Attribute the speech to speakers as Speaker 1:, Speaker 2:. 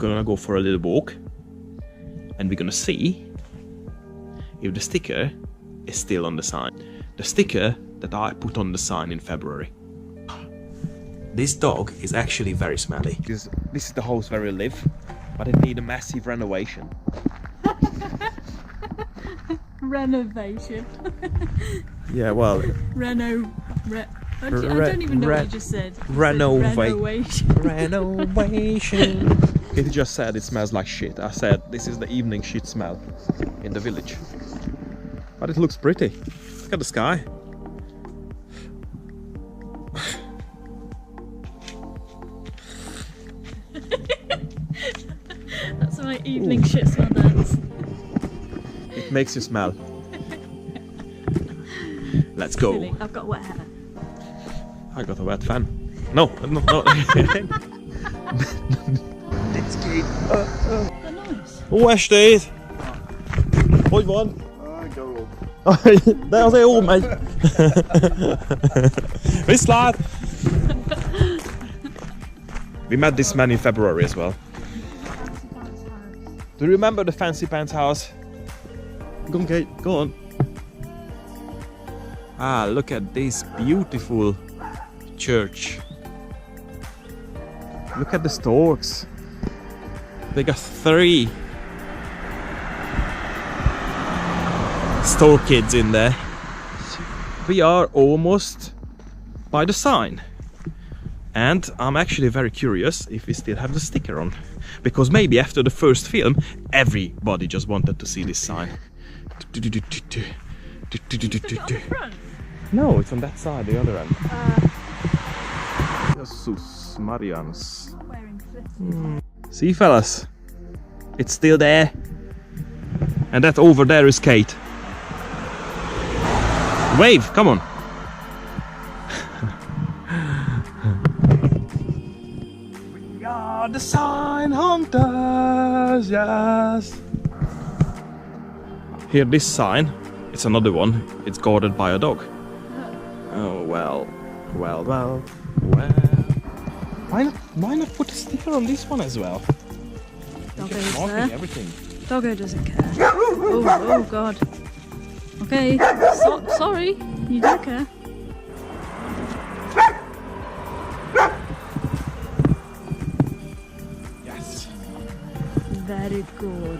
Speaker 1: gonna go for a little walk and we're gonna see if the sticker is still on the sign. The sticker that I put on the sign in February. This dog is actually very smelly. This is the house where we live, but it needs a massive renovation.
Speaker 2: Renovation.
Speaker 1: Yeah, well...
Speaker 2: I don't even know what you just said.
Speaker 1: Renovation. Renovation. It just said it smells like shit. I said this is the evening shit smell in the village. But it looks pretty. Look at the sky.
Speaker 2: That's my evening shit smell dance.
Speaker 1: It makes you smell. Let's go.
Speaker 2: Silly. I've got wet hair.
Speaker 1: I got a wet fan. No. It's good.
Speaker 2: They're nice.
Speaker 1: Hoe är det? Oj, vad?
Speaker 3: Go.
Speaker 1: Där ser jag mig. Visslar! We met this man in February as well. Do you remember the Fancy Pants house? Go on, Kate, go on. Ah, look at this beautiful church. Look at the storks. They got 3 stork kids in there. We are almost by the sign. And I'm actually very curious if we still have the sticker on. Because maybe after the first film, everybody just wanted to see this sign. No, it's on that side, the other end. Jesus Marians. See, fellas, it's still there. And that over there is Kate. Wave, come on. We are the sign hunters, yes. Here, this sign, it's another one. It's guarded by a dog. Oh, well. Why not put a sticker on this one as well?
Speaker 2: Doggo's
Speaker 1: Marking
Speaker 2: there.
Speaker 1: everything.
Speaker 2: Doggo doesn't care. Oh god. Okay, sorry. You do care.
Speaker 1: Yes.
Speaker 2: Very good.